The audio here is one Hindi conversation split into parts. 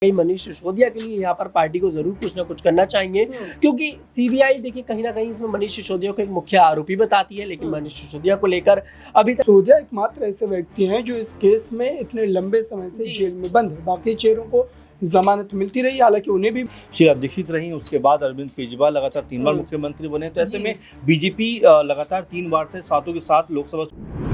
मनीष सिसोदिया के लिए यहाँ पर पार्टी को जरूर कुछ ना कुछ करना चाहिए, क्योंकि सीबीआई देखिए कहीं ना कहीं इसमें मनीष सिसोदिया को एक मुख्य आरोपी बताती है, लेकिन मनीष सिसोदिया को लेकर अभी तक सिसोदिया एकमात्र ऐसे व्यक्ति हैं जो इस केस में इतने लंबे समय से जेल में बंद है। बाकी चेहरों को जमानत मिलती रही, हालांकि उन्हें भी दिखित रही। उसके बाद अरविंद केजरीवाल लगातार 3 बार मुख्यमंत्री बने, तो ऐसे में बीजेपी लगातार 3 बार से सातों के साथ लोकसभा।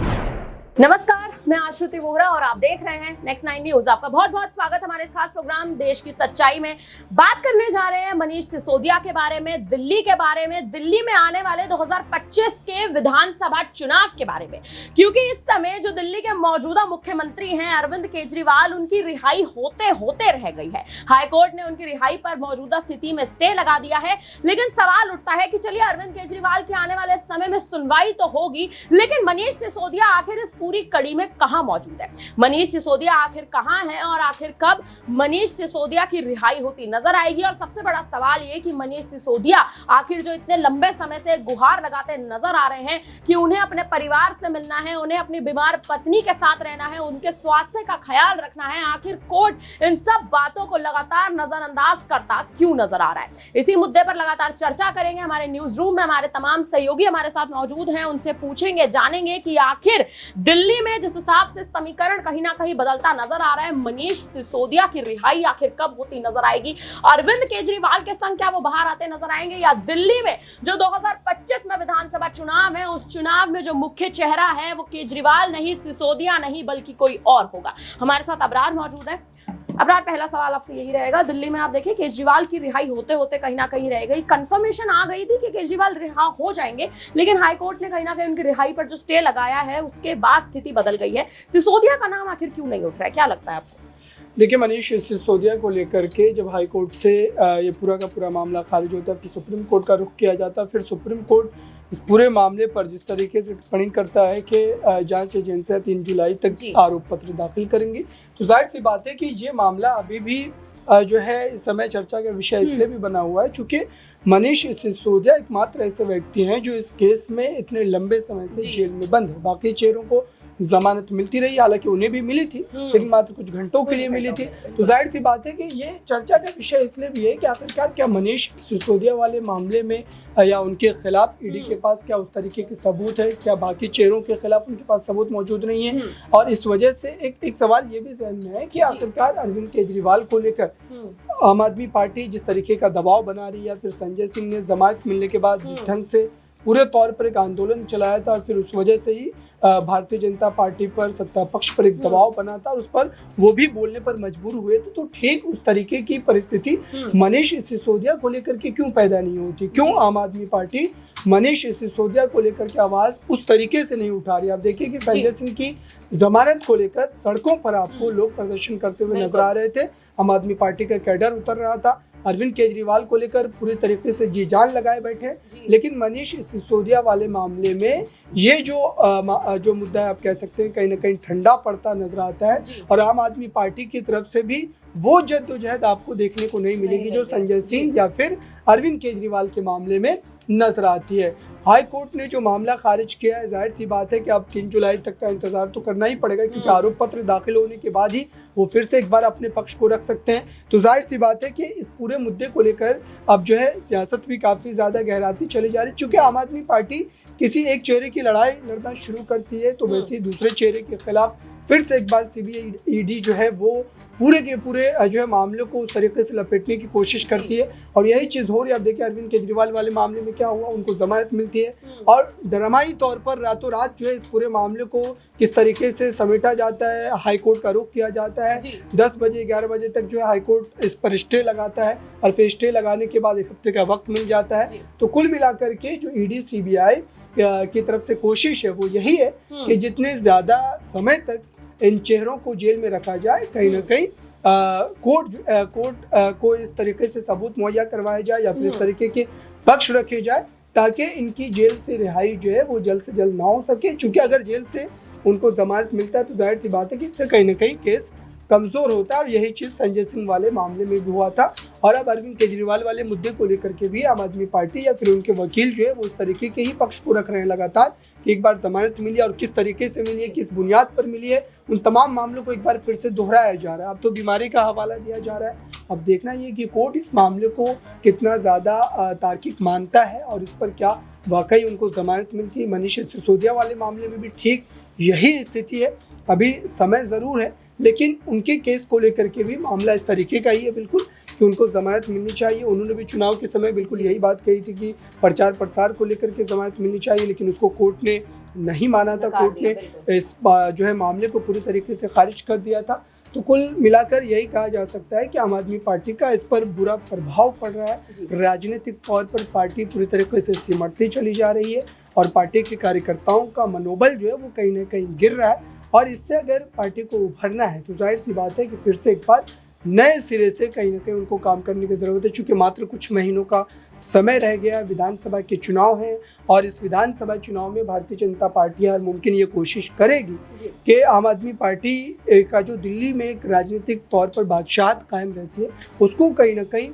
नमस्कार, मैं आश्रुति वोहरा और आप देख रहे हैं नेक्स्ट 9 न्यूज। आपका बहुत बहुत स्वागत हमारे इस खास प्रोग्राम देश की सच्चाई में। बात करने जा रहे हैं मनीष सिसोदिया के बारे में, दिल्ली के बारे में, दिल्ली में आने वाले 2025 के विधानसभा चुनाव के बारे में, क्योंकि इस समय जो दिल्ली के मौजूदा मुख्यमंत्री हैं अरविंद केजरीवाल, उनकी रिहाई होते होते रह गई है। हाईकोर्ट ने उनकी रिहाई पर मौजूदा स्थिति में स्टे लगा दिया है, लेकिन सवाल उठता है कि चलिए अरविंद केजरीवाल के आने वाले समय में सुनवाई तो होगी, लेकिन मनीष सिसोदिया आखिर इस पूरी कड़ी में कहां मौजूद है? मनीष सिसोदिया आखिर कहां है और आखिर कब मनीष सिसोदिया की रिहाई होती नजर आएगी? और सबसे बड़ा सवाल ये कि मनीष सिसोदिया आखिर जो इतने लंबे समय से गुहार लगाते नजर आ रहे हैं कि उन्हें अपने परिवार से मिलना है, उन्हें अपनी बीमार पत्नी के साथ रहना है, उनके स्वास्थ्य का ख्याल रखना है, आखिर कोर्ट इन सब बातों को लगातार नजरअंदाज करता क्यों नजर आ रहा है? इसी मुद्दे पर लगातार चर्चा करेंगे। हमारे न्यूज रूम में हमारे तमाम सहयोगी हमारे साथ मौजूद हैं, उनसे पूछेंगे, जानेंगे कि आखिर दिल्ली में जिस हिसाब से समीकरण कहीं ना कहीं बदलता नजर आ रहा है, मनीष सिसोदिया की रिहाई आखिर कब होती नजर आएगी? अरविंद केजरीवाल के संग क्या वो बाहर आते नजर आएंगे, या दिल्ली में जो 2025 में विधानसभा चुनाव है उस चुनाव में जो मुख्य चेहरा है वो केजरीवाल नहीं, सिसोदिया नहीं, बल्कि कोई और होगा? हमारे साथ अबरार मौजूद है। अबरार, पहला सवाल आपसे यही रहेगा, दिल्ली में आप देखिए केजरीवाल की रिहाई होते होते कहीं ना कहीं रह गई। कंफर्मेशन आ गई थी कि केजरीवाल रिहा हो जाएंगे, लेकिन हाईकोर्ट ने कहीं ना कहीं उनकी रिहाई पर जो स्टे लगाया है उसके बाद स्थिति बदल गई है। सिसोदिया का नाम आखिर क्यों नहीं उठ रहा है, क्या लगता है आपको? देखिए, मनीष सिसोदिया को लेकर के जब हाई कोर्ट से ये पूरा का पूरा मामला खारिज होता है, फिर सुप्रीम कोर्ट का रुख किया जाता है, फिर सुप्रीम कोर्ट इस पूरे मामले पर जिस तरीके से टिप्पणी करता है कि जांच एजेंसियां 3 जुलाई तक आरोप पत्र दाखिल करेंगी, तो जाहिर सी बात है कि ये मामला अभी भी जो है इस समय चर्चा का विषय इसलिए भी बना हुआ है क्योंकि मनीष सिसोदिया एकमात्र ऐसे व्यक्ति हैं जो इस केस में इतने लंबे समय से जेल में बंद है। बाकी चेहरों को जमानत मिलती रही, हालांकि उन्हें भी मिली थी, लेकिन मात्र कुछ घंटों के लिए मिली थी। तो जाहिर सी बात है कि ये चर्चा का विषय इसलिए भी है कि आखिरकार क्या मनीष सिसोदिया वाले मामले में या उनके खिलाफ ईडी के पास क्या उस तरीके के सबूत है, क्या बाकी चेहरों के खिलाफ उनके पास सबूत मौजूद नहीं है? और इस वजह से एक सवाल ये भी ज़हन में है कि आखिरकार अरविंद केजरीवाल को लेकर आम आदमी पार्टी जिस तरीके का दबाव बना रही है, फिर संजय सिंह ने जमानत मिलने के बाद जिस ढंग से पूरे तौर पर एक आंदोलन चलाया था, फिर उस वजह से ही भारतीय जनता पार्टी पर, सत्ता पक्ष पर एक दबाव बना था और उस पर वो भी बोलने पर मजबूर हुए थे। तो ठीक उस तरीके की परिस्थिति मनीष सिसोदिया को लेकर के क्यों पैदा नहीं होती? क्यों आम आदमी पार्टी मनीष सिसोदिया को लेकर के आवाज उस तरीके से नहीं उठा रही? आप देखिए कि संजय सिंह की जमानत को लेकर सड़कों पर आपको लोग प्रदर्शन करते हुए नजर आ रहे थे, आम आदमी पार्टी का कैडर उतर रहा था, अरविंद केजरीवाल को लेकर पूरी तरीके से जी जान लगाए बैठे। लेकिन मनीष सिसोदिया वाले मामले में ये जो मुद्दा है, आप कह सकते हैं कहीं ना कहीं ठंडा पड़ता नजर आता है, और आम आदमी पार्टी की तरफ से भी वो जद्दोजहद आपको देखने को नहीं मिलेगी जो संजय सिंह या फिर अरविंद केजरीवाल के मामले में नजर आती है। हाई कोर्ट ने जो मामला खारिज किया है, जाहिर सी बात है कि अब 3 जुलाई तक का इंतजार तो करना ही पड़ेगा, क्योंकि आरोप पत्र दाखिल होने के बाद ही वो फिर से एक बार अपने पक्ष को रख सकते हैं। तो जाहिर सी बात है कि इस पूरे मुद्दे को लेकर अब जो है सियासत भी काफ़ी ज़्यादा गहराती चली जा रही है। चूँकि आम आदमी पार्टी किसी एक चेहरे की लड़ाई लड़ना शुरू करती है तो वैसे ही दूसरे चेहरे के खिलाफ फिर से एक बार सीबीआई ईडी जो है वो पूरे के पूरे जो है मामले को उस तरीके से लपेटने की कोशिश करती है, और यही चीज़ हो रही है। अब देखिए अरविंद केजरीवाल वाले मामले में क्या हुआ, उनको जमानत मिलती है और ड्रामाई तौर पर रातों रात जो है इस पूरे मामले को किस तरीके से समेटा जाता है, हाई कोर्ट का रुख किया जाता है। 10 बजे 11 बजे तक जो है हाई कोर्ट इस पर स्टे लगाता है और फिर स्टे लगाने के बाद 1 हफ्ते का वक्त मिल जाता है। तो कुल मिलाकर के जो ईडी सीबीआई की तरफ से कोशिश है वो यही है कि जितने ज़्यादा समय तक इन चेहरों को जेल में रखा जाए, कहीं ना कहीं कोर्ट को इस तरीके से सबूत मुहैया करवाया जाए या फिर इस तरीके के पक्ष रखे जाए ताकि इनकी जेल से रिहाई जो है वो जल्द से जल्द ना हो सके। क्योंकि अगर जेल से उनको जमानत मिलता है तो जाहिर सी बात है कि इससे कहीं ना कहीं केस कमज़ोर होता है। और यही चीज़ संजय सिंह वाले मामले में भी हुआ था। और अब अरविंद केजरीवाल वाले मुद्दे को लेकर के भी आम आदमी पार्टी या फिर उनके वकील जो है वो उस तरीके के ही पक्ष को रख रहे हैं लगातार कि एक बार जमानत मिली और किस तरीके से मिली है, किस बुनियाद पर मिली है, उन तमाम मामलों को एक बार फिर से दोहराया जा रहा है। अब तो बीमारी का हवाला दिया जा रहा है। अब देखना ये कि कोर्ट इस मामले को कितना ज़्यादा तार्किक मानता है और इस पर क्या वाकई उनको जमानत मिलती है। मनीष सिसोदिया वाले मामले में भी ठीक यही स्थिति है। अभी समय ज़रूर है, लेकिन उनके केस को लेकर के भी मामला इस तरीके का ही है बिल्कुल कि उनको ज़मानत मिलनी चाहिए। उन्होंने भी चुनाव के समय बिल्कुल यही बात कही थी कि प्रचार प्रसार को लेकर के ज़मानत मिलनी चाहिए, लेकिन उसको कोर्ट ने नहीं माना था। कोर्ट ने इस जो है मामले को पूरी तरीके से खारिज कर दिया था। तो कुल मिलाकर यही कहा जा सकता है कि आम आदमी पार्टी का इस पर बुरा प्रभाव पड़ रहा है। राजनीतिक तौर पर पार्टी पूरी तरीके से सिमटती चली जा रही है और पार्टी के कार्यकर्ताओं का मनोबल जो है वो कहीं ना कहीं गिर रहा है। और इससे अगर पार्टी को उभरना है तो जाहिर सी बात है कि फिर से एक बार नए सिरे से कहीं ना कहीं उनको काम करने की ज़रूरत है। चूँकि मात्र कुछ महीनों का समय रह गया, विधानसभा के चुनाव हैं और इस विधानसभा चुनाव में भारतीय जनता पार्टी हर मुमकिन ये कोशिश करेगी कि आम आदमी पार्टी का जो दिल्ली में एक राजनीतिक तौर पर बादशाहत कायम रहती है उसको कहीं ना कहीं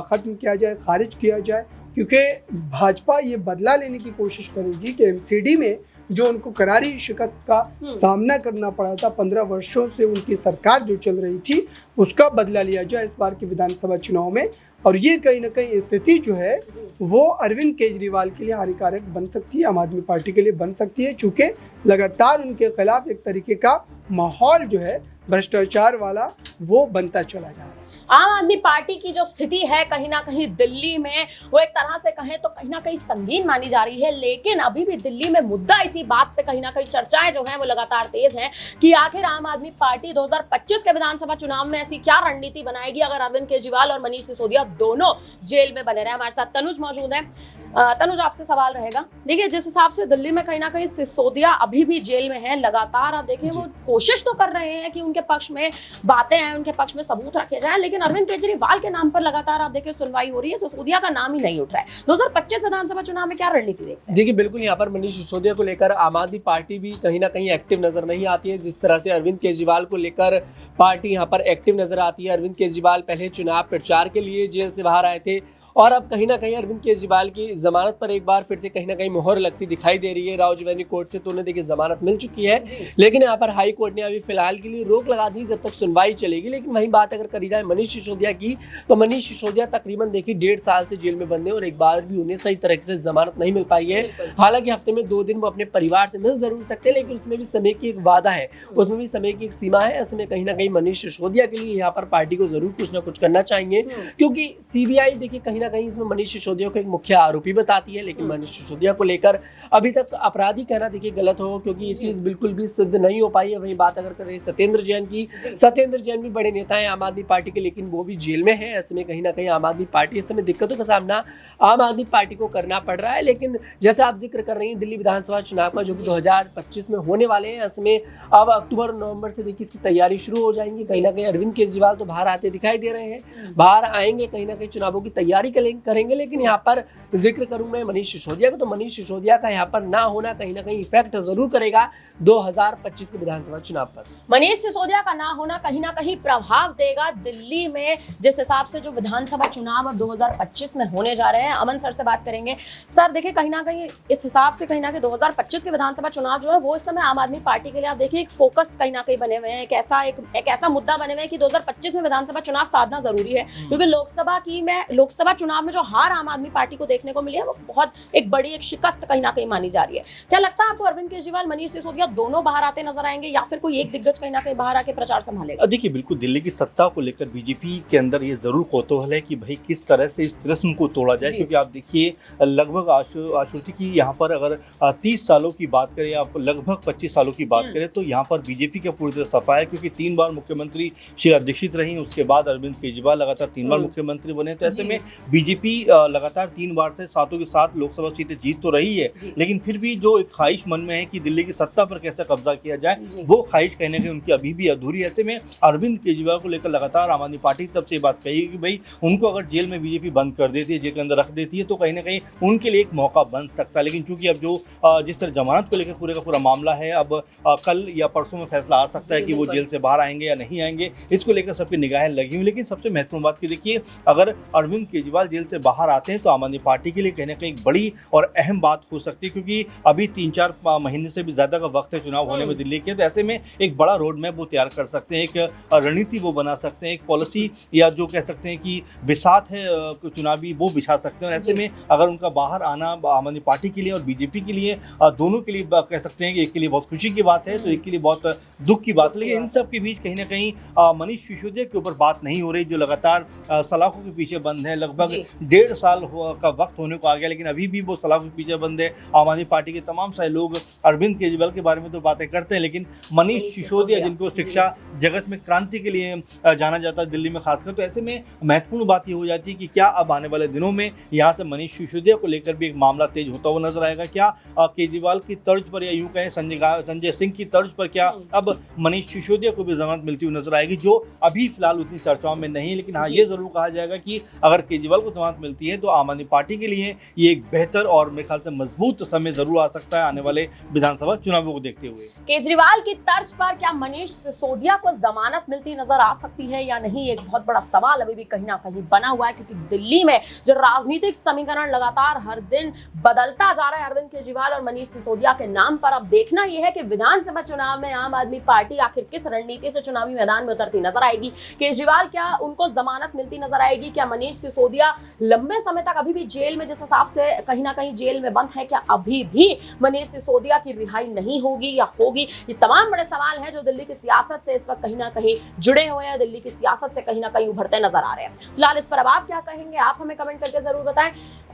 ख़त्म किया जाए, खारिज किया जाए। क्योंकि भाजपा ये बदला लेने की कोशिश करेगी कि एमसीडी में जो उनको करारी शिकस्त का सामना करना पड़ा था, 15 वर्षों से उनकी सरकार जो चल रही थी उसका बदला लिया जाए इस बार के विधानसभा चुनाव में। और ये कहीं ना कहीं स्थिति जो है वो अरविंद केजरीवाल के लिए हानिकारक बन सकती है, आम आदमी पार्टी के लिए बन सकती है, चूँकि लगातार उनके खिलाफ एक तरीके का माहौल जो है भ्रष्टाचार वाला वो बनता चला जा रहा है। आम आदमी पार्टी की जो स्थिति है कहीं ना कहीं दिल्ली में वो एक तरह से कहें तो कहीं ना कहीं संगीन मानी जा रही है। लेकिन अभी भी दिल्ली में मुद्दा इसी बात पे कहीं ना कहीं चर्चाएं जो हैं वो लगातार तेज हैं कि आखिर आम आदमी पार्टी 2025 के विधानसभा चुनाव में ऐसी क्या रणनीति बनाएगी अगर अरविंद केजरीवाल और मनीष सिसोदिया दोनों जेल में बने रहे। हमारे साथ तनुज मौजूद है। तनुज, आपसे सवाल रहेगा। देखिए, जिस हिसाब से दिल्ली में कहीं ना कहीं सिसोदिया अभी भी जेल में है, लगातार आप देखिए वो कोशिश तो कर रहे हैं कि उनके पक्ष में बातें हैं, उनके पक्ष में सबूत रखे जाए, लेकिन अरविंद केजरीवाल के नाम पर लगातार आप देखिए सुनवाई हो रही है, सिसोदिया का नाम ही नहीं उठ रहा है। 2025 विधानसभा चुनाव में क्या रणनीति देखते हैं? देखिए, बिल्कुल यहाँ पर मनीष सिसोदिया को लेकर आम आदमी पार्टी भी कहीं ना कहीं एक्टिव नजर नहीं आती है। जिस तरह से अरविंद केजरीवाल को लेकर पार्टी यहाँ पर एक्टिव नजर आती है। अरविंद केजरीवाल पहले चुनाव प्रचार के लिए जेल से बाहर आए थे और अब कहीं ना कहीं अरविंद केजरीवाल की जमानत पर एक बार फिर से कहीं ना कहीं मोहर लगती दिखाई दे रही है रावजवेनी कोर्ट से। तो उन्हें देखिए जमानत मिल चुकी है, लेकिन यहाँ पर हाई कोर्ट ने अभी फिलहाल के लिए रोक लगा दी जब तक सुनवाई चलेगी। लेकिन वही बात अगर करी जाए मनीष सिसोदिया की, तो मनीष सिसोदिया तकरीबन देखिए 1.5 साल से जेल में बंद है और एक बार भी उन्हें सही तरीके से जमानत नहीं मिल पाई है। हालांकि हफ्ते में 2 दिन वो अपने परिवार से मिल जरूर सकते हैं, लेकिन उसमें भी समय की एक वादा है, उसमें भी समय की एक सीमा है। ऐसे में कहीं ना कहीं मनीष सिसोदिया के लिए यहाँ पर पार्टी को जरूर कुछ ना कुछ करना चाहिए, क्योंकि सीबीआई देखिए कहीं ना कहीं इसमें मनीष सिसोदिया को एक मुख्य आरोपी बताती है। लेकिन मनीष सिसोदिया को लेकर अभी तक अपराधी कहना देखिए गलत हो, क्योंकि ये चीज बिल्कुल भी सिद्ध नहीं हो पाई है। वही बात अगर कर रहे सत्येंद्र जैन की, सत्येंद्र जैन भी बड़े नेता हैं आम आदमी पार्टी के, लेकिन वो भी जेल में है। ऐसे में कहीं ना कहीं आम आदमी पार्टी इस समय दिक्कतों का सामना आम आदमी पार्टी को करना पड़ रहा है। लेकिन जैसे आप जिक्र कर रही हैं दिल्ली विधानसभा चुनाव का जो कि 2025 में होने वाले हैं, इसमें अब अक्टूबर नवंबर से देखिए इसकी तैयारी शुरू हो जाएंगी। कहीं ना कहीं अरविंद केजरीवाल तो बाहर आते दिखाई दे रहे हैं, बाहर आएंगे, कहीं ना कहीं चुनावों की तैयारी करेंगे। लेकिन यहाँ पर जिक्र करूं मैं मनीष सिसोदिया का, तो मनीष सिसोदिया का यहाँ पर ना होना कहीं ना कहीं इफेक्ट जरूर करेगा 2025 के विधानसभा चुनाव पर। मनीष सिसोदिया का ना होना कहीं ना कहीं प्रभाव देगा दिल्ली में, जिस हिसाब से जो विधानसभा चुनाव अब 2025 में होने जा रहे हैं। अमन सर से बात करेंगे। सर देखिए, कहीं ना कहीं इस हिसाब से कहीं ना कहीं 2025 के विधानसभा चुनाव जो है वो इस समय आम आदमी पार्टी के लिए आप देखिए एक फोकस कहीं ना कहीं बने हुए हैं, एक ऐसा मुद्दा बने हुए हैं कि 2025 में विधानसभा चुनाव साधना जरूरी है, क्योंकि लोकसभा चुनाव में जो हार आम आदमी पार्टी को देखने को मिली है वो बहुत एक बड़ी एक शिकस्त कहीं ना कहीं मानी जा रही है। क्या लगता है आपको अरविंद केजरीवाल, मनीष सिसोदिया दोनों बाहर आते नजर आएंगे या फिर कोई एक दिग्गज कहीं ना कहीं बाहर आके प्रचार संभालेगा? देखिए, बिल्कुल दिल्ली की सत्ता को लेकर बीजेपी के अंदर ये जरूर कौतूहल है कि भाई किस तरह से इस तिलिस्म को तोड़ा जाए, क्योंकि आप देखिए लगभग आशुति की यहाँ पर अगर 30 सालों की बात करें, आप लगभग 25 सालों की बात करें, तो यहाँ पर बीजेपी का पूरी तरह सफा है, क्योंकि 3 बार मुख्यमंत्री शीला दीक्षित रही, उसके बाद अरविंद केजरीवाल लगातार 3 बार मुख्यमंत्री बने। तो ऐसे में बीजेपी लगातार 3 बार से 7 के 7 लोकसभा सीटें जीत तो रही है, लेकिन फिर भी जो एक ख्वाहिश मन में है कि दिल्ली की सत्ता पर कैसे कब्जा किया जाए, वो ख्वाहिश कहीं ना कहीं उनकी अभी भी अधूरी। ऐसे में अरविंद केजरीवाल को लेकर लगातार आम आदमी पार्टी की तरफ से बात कही कि भाई उनको अगर जेल में बीजेपी बंद कर देती है, जेल के अंदर रख देती है, तो कहीं ना कहीं उनके लिए एक मौका बन सकता है। लेकिन चूंकि अब जो जिस तरह जमानत को लेकर पूरे का पूरा मामला है, अब कल या परसों में फैसला आ सकता है कि वो जेल से बाहर आएंगे या नहीं आएंगे, इसको लेकर सबकी निगाहें लगी हुई। लेकिन सबसे महत्वपूर्ण बात की देखिए, अगर अरविंद केजरीवाल जेल से बाहर आते हैं तो आम आदमी पार्टी के लिए कहीं ना कहीं एक बड़ी और अहम बात हो सकती है, क्योंकि अभी 3-4 महीने से भी ज़्यादा का वक्त है चुनाव होने में दिल्ली के। तो ऐसे में एक बड़ा रोड मैप वो तैयार कर सकते हैं, एक रणनीति वो बना सकते हैं, एक पॉलिसी या जो कह सकते हैं कि बिसात है चुनावी वो बिछा सकते हैं। और ऐसे में अगर उनका बाहर आना आम आदमी पार्टी के लिए और बीजेपी के लिए, दोनों के लिए कह सकते हैं कि एक के लिए बहुत खुशी की बात है तो एक के लिए बहुत दुख की बात है। लेकिन इन सब के बीच कहीं ना कहीं मनीष सिसोदिया के ऊपर बात नहीं हो रही, जो लगातार सलाखों के पीछे बंद है। लगभग 1.5 साल का वक्त होने को आ गया, लेकिन अभी भी वो सलाखों के पीछे बंद है। आम आदमी पार्टी के तमाम सारे लोग अरविंद केजरीवाल के बारे में तो बातें करते हैं, लेकिन मनीष सिसोदिया जिनको शिक्षा जगत में क्रांति के लिए जाना जाता है दिल्ली में खासकर, तो ऐसे में महत्वपूर्ण बात ये हो जाती है कि क्या अब आने वाले दिनों में यहाँ से मनीष सिसोदिया को लेकर भी एक मामला तेज होता हुआ नजर आएगा? क्या केजरीवाल की तर्ज पर या यूं कहें संजय सिंह की तर्ज पर क्या अब मनीष सिसोदिया को भी जमानत मिलती हुई नजर आएगी, जो अभी फिलहाल उतनी चर्चाओं में नहीं। लेकिन हाँ, ये जरूर कहा जाएगा कि अगर केजरीवाल को जमानत मिलती है तो आम आदमी पार्टी के लिए ये एक बेहतर और मेरे ख्याल से मजबूत समय जरूर आ सकता है आने वाले विधानसभा चुनावों को देखते हुए। केजरीवाल की तर्ज पर क्या मनीष सिसोदिया को जमानत मिलती नजर आ सकती है या नहीं, एक बहुत बड़ा सवाल अभी भी कहीं ना कहीं बना हुआ है, क्योंकि दिल्ली में जो राजनीतिक समीकरण लगातार हर दिन बदलता जा रहा है अरविंद केजरीवाल और मनीष सिसोदिया के नाम पर। अब देखना यह है कि विधानसभा चुनाव में आम आदमी पार्टी आखिर किस रणनीति से चुनावी मैदान में उतरती नजर आएगी। केजरीवाल क्या उनको जमानत मिलती नजर आएगी? क्या मनीष सिसोदिया लंबे समय तक अभी भी जेल में, जिस हिसाब से कहीं ना कहीं जेल में बंद है, क्या अभी भी मनीष सिसोदिया की रिहाई नहीं होगी या होगी? ये तमाम बड़े सवाल हैं जो दिल्ली की सियासत से इस वक्त कहीं ना कहीं जुड़े हुए हैं, दिल्ली की सियासत से कहीं ना कहीं उभरते नजर आ रहे हैं। फिलहाल इस पर अब आप क्या कहेंगे, आप हमें कमेंट करके जरूर बताएं।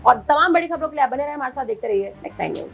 और तमाम बड़ी खबरों के लिए बने रहे हमारे साथ, देखते रहिए नेक्स्ट 9 न्यूज।